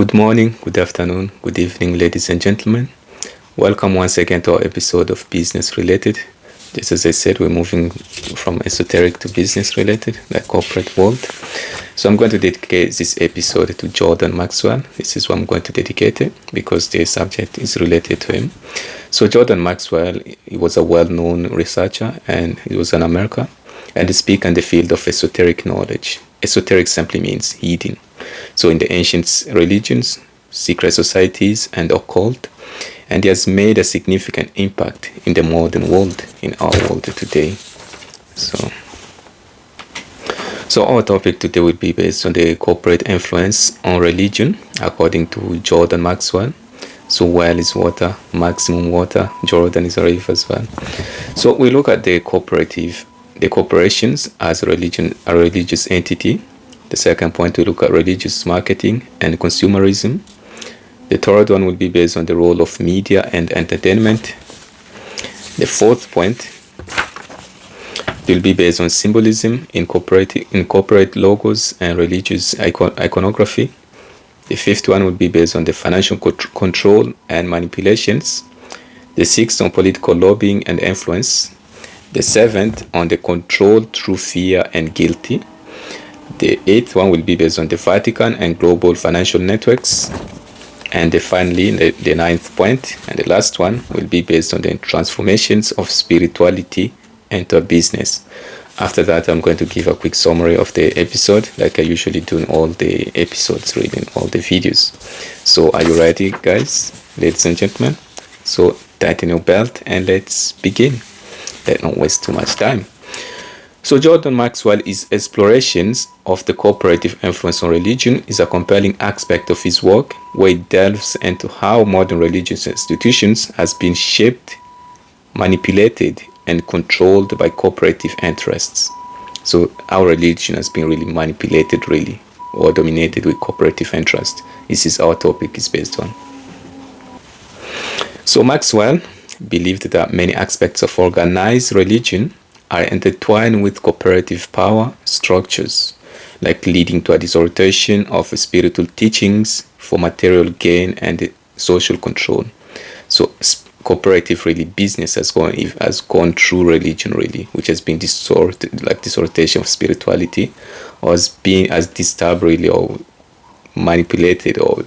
Good morning, good afternoon, good evening, ladies and gentlemen. Welcome once again to our episode of Business Related. Just as I said, we're moving from esoteric to business related, like corporate world. So I'm going to dedicate this episode to Jordan Maxwell. This is what I'm going to dedicate it because the subject is related to him. So Jordan Maxwell, he was a well-known researcher and he was an American and he speaks in the field of esoteric knowledge. Esoteric simply means hidden. So in the ancient religions, secret societies, and occult, and he has made a significant impact in the modern world, in our world today. So our topic today will be based on the corporate influence on religion, according to Jordan Maxwell. So well is water, maximum water. Jordan is a river as well. So we look at the corporations as a religious entity. The second point, we look at religious marketing and consumerism. The third one will be based on the role of media and entertainment. The fourth point will be based on symbolism in corporate logos and religious iconography. The fifth one will be based on the financial control and manipulations. The sixth on political lobbying and influence. The seventh on the control through fear and guilty. The eighth one will be based on the Vatican and global financial networks. And finally, the ninth point and the last one will be based on the transformations of spirituality into business. After that, I'm going to give a quick summary of the episode, like I usually do in all the episodes, reading all the videos. So are you ready, guys, ladies and gentlemen? So tighten your belt and let's begin. Let's not waste too much time. So Jordan Maxwell's explorations of the cooperative influence on religion is a compelling aspect of his work, where it delves into how modern religious institutions has been shaped, manipulated, and controlled by cooperative interests. So our religion has been really manipulated, or dominated with cooperative interest. This is our topic is based on. So Maxwell believed that many aspects of organized religion are intertwined with cooperative power structures, like leading to a distortion of spiritual teachings for material gain and social control. So cooperative business has gone through religion which has been distorted, like distortion of spirituality, or has disturbed or manipulated or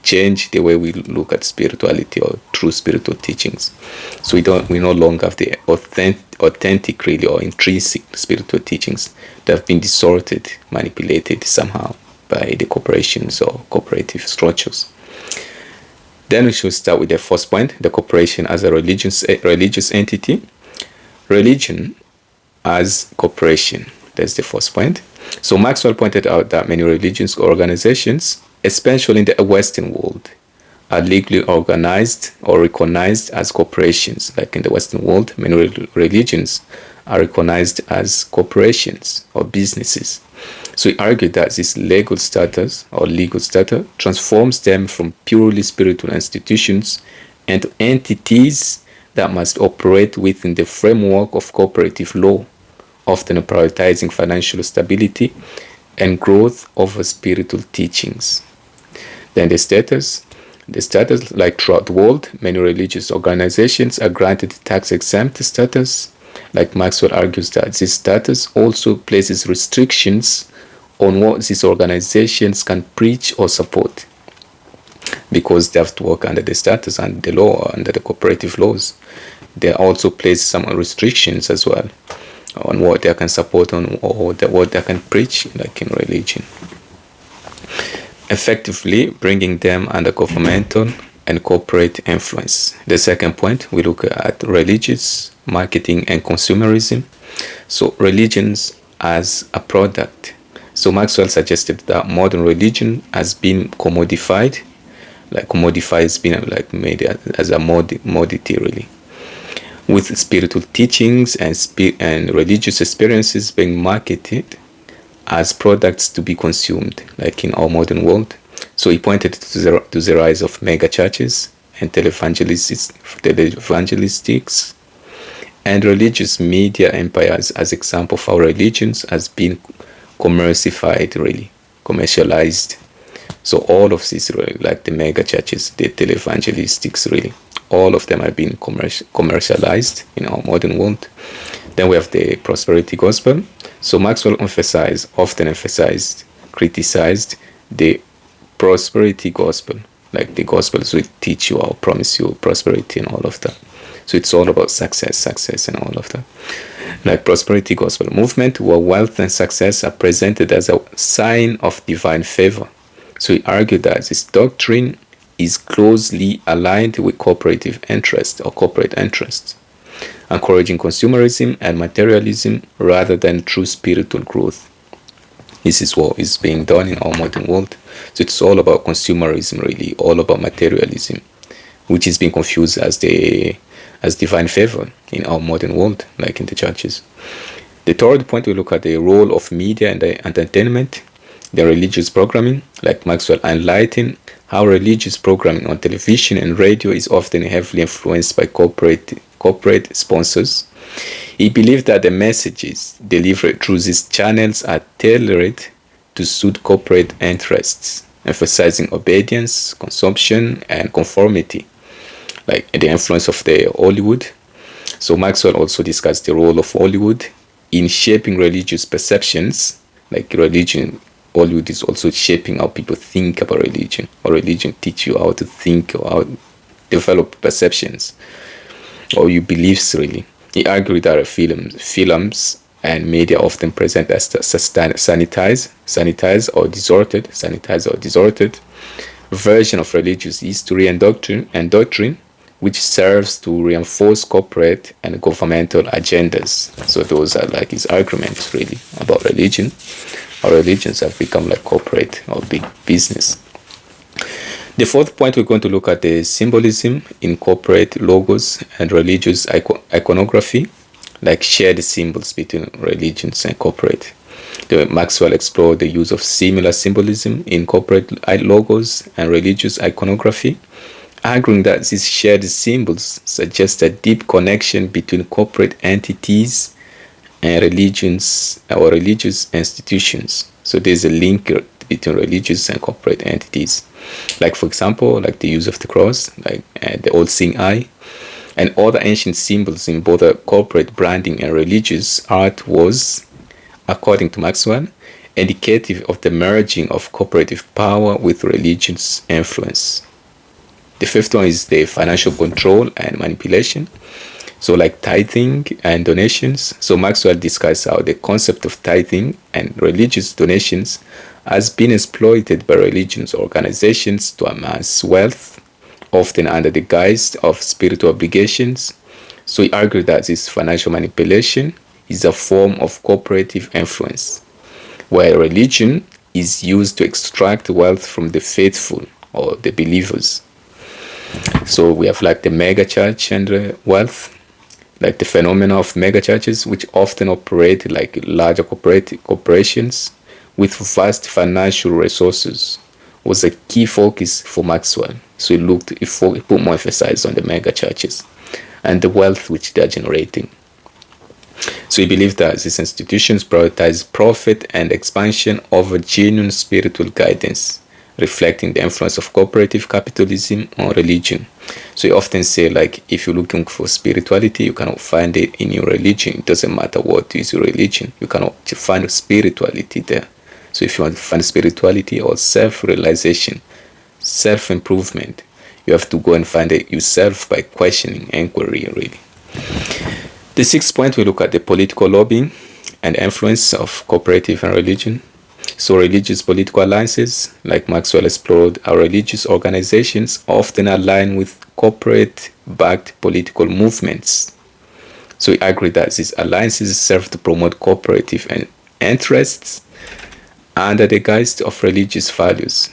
change the way we look at spirituality or true spiritual teachings. So we no longer have the authentic or intrinsic spiritual teachings that have been distorted, manipulated somehow by the corporations or cooperative structures. Then we should start with the first point, the corporation as a religious entity. Religion as corporation. That's the first point. So Maxwell pointed out that many religious organizations, especially in the Western world, are legally organized or recognized as corporations. Like in the Western world, many religions are recognized as corporations or businesses. So he argued that this legal status transforms them from purely spiritual institutions into entities that must operate within the framework of cooperative law, often prioritizing financial stability and growth over spiritual teachings. Then the status, like throughout the world, many religious organizations are granted tax-exempt status. Like Maxwell argues that this status also places restrictions on what these organizations can preach or support, because they have to work under the status and the law, under the cooperative laws. They also place some restrictions as well on what they can support on or what they can preach, like in religion, effectively bringing them under governmental and corporate influence. The second point, we look at religious marketing and consumerism. So religions as a product. So Maxwell suggested that modern religion has been commodified, like commodify has been like made as a commodity with spiritual teachings and religious experiences being marketed as products to be consumed, like in our modern world. So he pointed to the rise of mega churches and televangelistics and religious media empires as example of how religions has been commercialized So all of these, really, like the mega churches, the televangelistics, really, all of them have been commercialized in our modern world. Then we have the prosperity gospel. So Maxwell often emphasized, criticized the prosperity gospel, like the gospels will teach you or promise you prosperity and all of that. So it's all about success and all of that. Like prosperity gospel movement, where wealth and success are presented as a sign of divine favor. So he argued that this doctrine is closely aligned with cooperative interest or corporate interests, encouraging consumerism and materialism rather than true spiritual growth. This is what is being done in our modern world. So it's all about consumerism, really, all about materialism, which is being confused as divine favor in our modern world, like in the churches. The third point, we look at the role of media and the entertainment, the religious programming, like Maxwell enlightened how religious programming on television and radio is often heavily influenced by corporate sponsors. He believed that the messages delivered through these channels are tailored to suit corporate interests, emphasizing obedience, consumption, and conformity, like the influence of the Hollywood. So Maxwell also discussed the role of Hollywood in shaping religious perceptions, like Hollywood is also shaping how people think about religion, or religion teach you how to think or how to develop perceptions or your beliefs, really. He argued that films and media often present as sanitized or distorted version of religious history and doctrine, which serves to reinforce corporate and governmental agendas. So those are like his arguments, really, about religion. Our religions have become like corporate or big business. The fourth point, we're going to look at the symbolism in corporate logos and religious iconography, like shared symbols between religions and corporate. Maxwell explored the use of similar symbolism in corporate logos and religious iconography, arguing that these shared symbols suggest a deep connection between corporate entities and religions or religious institutions. So there's a link between religious and corporate entities. Like, for example, like the use of the cross, like the old seeing eye, and other ancient symbols in both corporate branding and religious art was, according to Maxwell, indicative of the merging of corporative power with religion's influence. The fifth one is the financial control and manipulation. So like tithing and donations. So Maxwell discussed how the concept of tithing and religious donations has been exploited by religious organizations to amass wealth, often under the guise of spiritual obligations. So he argued that this financial manipulation is a form of cooperative influence, where religion is used to extract wealth from the faithful or the believers. So we have like the mega church and wealth, like the phenomena of mega churches, which often operate like larger corporations with vast financial resources, was a key focus for Maxwell. So he put more emphasis on the mega churches and the wealth which they are generating. So he believed that these institutions prioritize profit and expansion over genuine spiritual guidance, reflecting the influence of cooperative capitalism on religion. So he often say, like, if you're looking for spirituality, you cannot find it in your religion. It doesn't matter what is your religion. You cannot find spirituality there. So if you want to find spirituality or self-realization, self-improvement, you have to go and find it yourself by questioning, inquiry, really. The sixth point, we look at the political lobbying and influence of cooperative and religion. So religious political alliances, like Maxwell explored, how religious organizations often align with corporate-backed political movements. So he argued that these alliances serve to promote cooperative interests under the guise of religious values.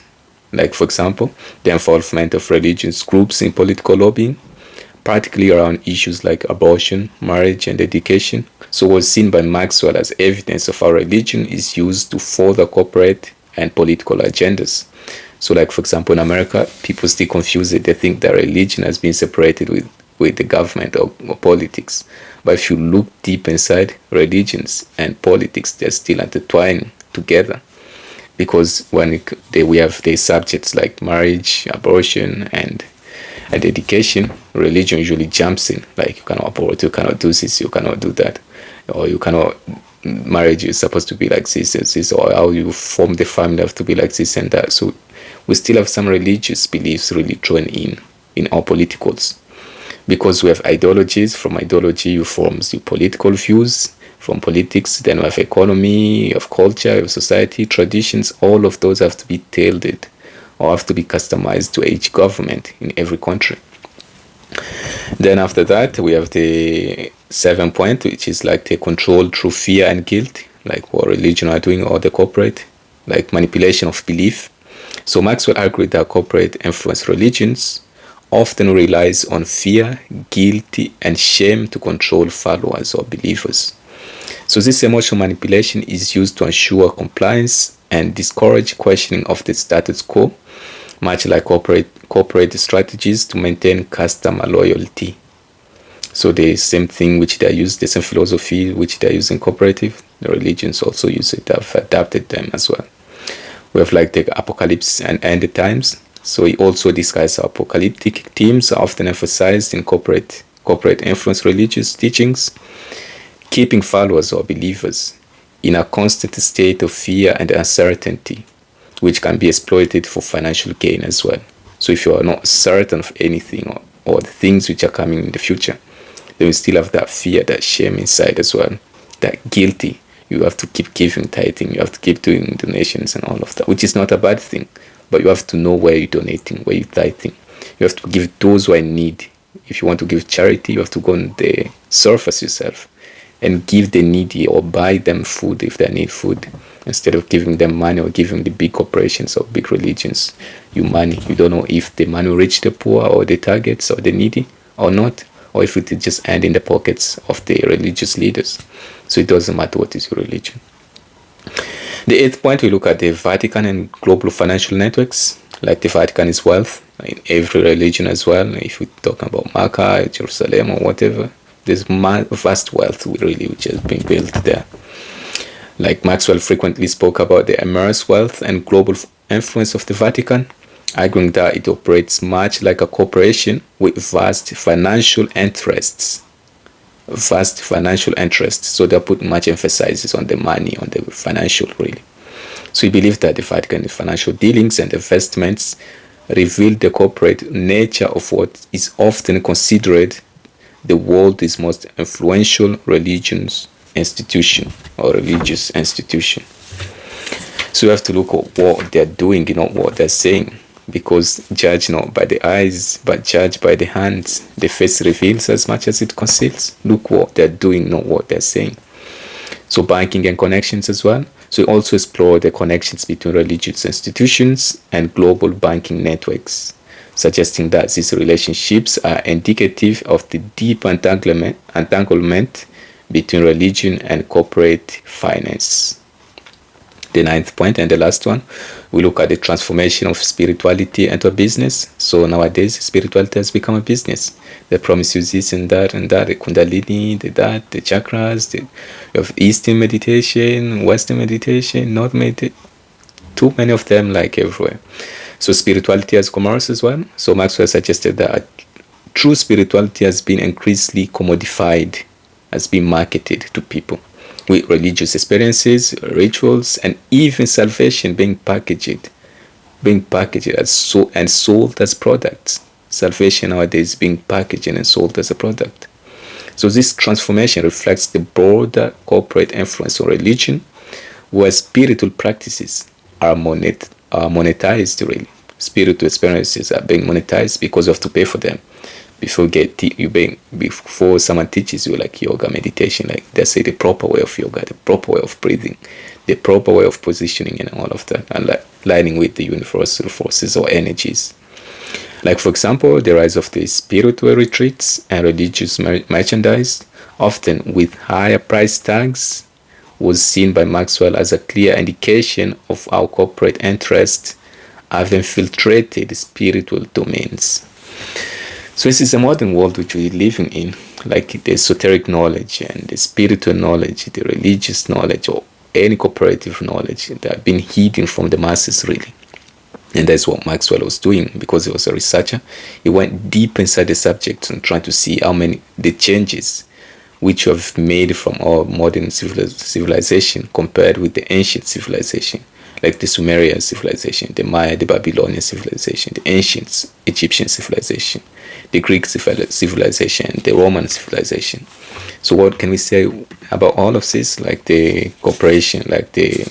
Like, for example, the involvement of religious groups in political lobbying, particularly around issues like abortion, marriage, and education, so was seen by Maxwell as evidence of how religion is used to further corporate and political agendas. So like, for example, in America, people still confuse it. They think that religion has been separated with the government or politics. But if you look deep inside, religions and politics, they're still intertwined together. because we have the subjects like marriage, abortion, and education, religion usually jumps in, like you cannot abort, you cannot do this, you cannot do that, or you cannot, marriage is supposed to be like this and this, or how you form the family have to be like this and that. So we still have some religious beliefs really drawn in our politicals, because we have ideologies. From ideology you form your political views. From politics, then we have economy, you have culture, you have society, traditions. All of those have to be tailored or have to be customized to each government in every country. Then after that, we have the 7th point, which is like the control through fear and guilt, like what religion are doing, or the corporate, like manipulation of belief. So Maxwell argued that corporate influence religions often relies on fear, guilt, and shame to control followers or believers. So this emotional manipulation is used to ensure compliance and discourage questioning of the status quo, much like corporate strategies to maintain customer loyalty. So the same thing which they use, the same philosophy which they use in cooperative, the religions also use it, have adapted them as well. We have like the apocalypse and end times. So he also discusses apocalyptic themes are often emphasized in corporate influence religious teachings, keeping followers or believers in a constant state of fear and uncertainty, which can be exploited for financial gain as well. So if you are not certain of anything or the things which are coming in the future, then you still have that fear, that shame inside as well, that guilty. You have to keep giving, tithing, you have to keep doing donations and all of that, which is not a bad thing, but you have to know where you're donating, where you're tithing. You have to give those who are in need. If you want to give charity, you have to go on the surface yourself and give the needy or buy them food if they need food, instead of giving them money or giving the big corporations or big religions you money. You don't know if the money will reach the poor or the targets or the needy or not, or if it will just end in the pockets of the religious leaders. So it doesn't matter what is your religion. The 8th point, we look at the Vatican and global financial networks. Like the Vatican is wealth in every religion as well. If we're talking about Mecca, Jerusalem, or whatever, there's vast wealth which has been built there. Like Maxwell frequently spoke about the immense wealth and global influence of the Vatican, arguing that it operates much like a corporation with vast financial interests. So they put much emphasis on the money, on the financial really. So we believe that the Vatican's financial dealings and investments reveal the corporate nature of what is often considered the world's most influential religious institution. So you have to look at what they're doing, not what they're saying, because judge not by the eyes, but judge by the hands. The face reveals as much as it conceals. Look what they're doing, not what they're saying. So banking and connections as well. So we also explore the connections between religious institutions and global banking networks, suggesting that these relationships are indicative of the deep entanglement between religion and corporate finance. The 9th point and the last one, we look at the transformation of spirituality into a business. So nowadays, spirituality has become a business. They promise you this and that, the Kundalini, the chakras, you have Eastern meditation, Western meditation, North meditation, too many of them like everywhere. So spirituality as commerce as well. So Maxwell suggested that true spirituality has been increasingly commodified, has been marketed to people, with religious experiences, rituals, and even salvation being packaged as sold as products. Salvation nowadays being packaged and sold as a product. So this transformation reflects the broader corporate influence on religion, where spiritual practices are monetized really. Spiritual experiences are being monetized because you have to pay for them. Before someone teaches you like yoga, meditation, like they say the proper way of yoga, the proper way of breathing, the proper way of positioning and all of that, and like aligning with the universal forces or energies. Like for example, the rise of the spiritual retreats and religious merchandise, often with higher price tags, was seen by Maxwell as a clear indication of how corporate interests have infiltrated spiritual domains. So this is a modern world which we're living in, like the esoteric knowledge and the spiritual knowledge, the religious knowledge, or any cooperative knowledge that have been hidden from the masses, really. And that's what Maxwell was doing, because he was a researcher. He went deep inside the subject and trying to see how many the changes which you have made from our modern civilization compared with the ancient civilization, like the Sumerian civilization, the Maya, the Babylonian civilization, the ancient Egyptian civilization, the Greek civilization, the Roman civilization. So what can we say about all of this? Like the cooperation, like the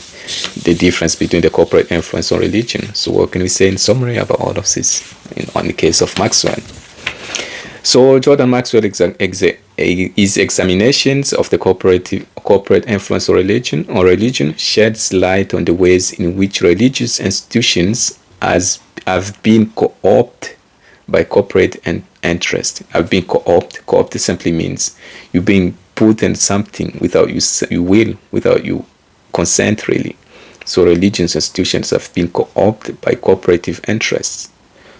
difference between the corporate influence on religion. So what can we say in summary about all of this on the case of Maxwell? So Jordan Maxwell his examinations of the corporate influence on religion sheds light on the ways in which religious institutions have been co-opted by corporate interest. Have been co-opted. Co-opted simply means you're being put in something without you will, without you consent, really. So religious institutions have been co-opted by cooperative interests,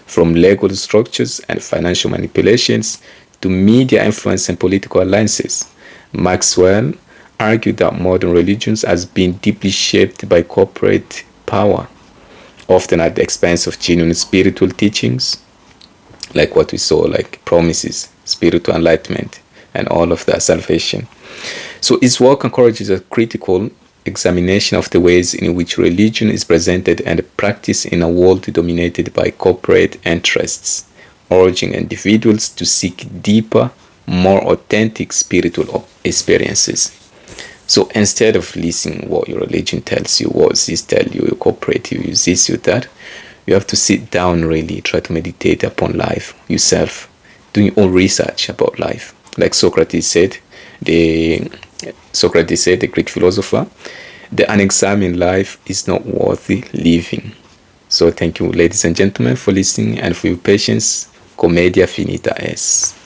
from legal structures and financial manipulations to media influence and political alliances. Maxwell argued that modern religions has been deeply shaped by corporate power, often at the expense of genuine spiritual teachings, like what we saw, like promises, spiritual enlightenment, and all of that, salvation. So his work encourages a critical examination of the ways in which religion is presented and practiced in a world dominated by corporate interests, urging individuals to seek deeper, more authentic spiritual experiences. So instead of listening what your religion tells you, what this tell you, your cooperative, you this, you that, you have to sit down, really try to meditate upon life yourself, doing your own research about life. Like Socrates said, the Greek philosopher, the unexamined life is not worthy living. So thank you, ladies and gentlemen, for listening and for your patience. Commedia finita est.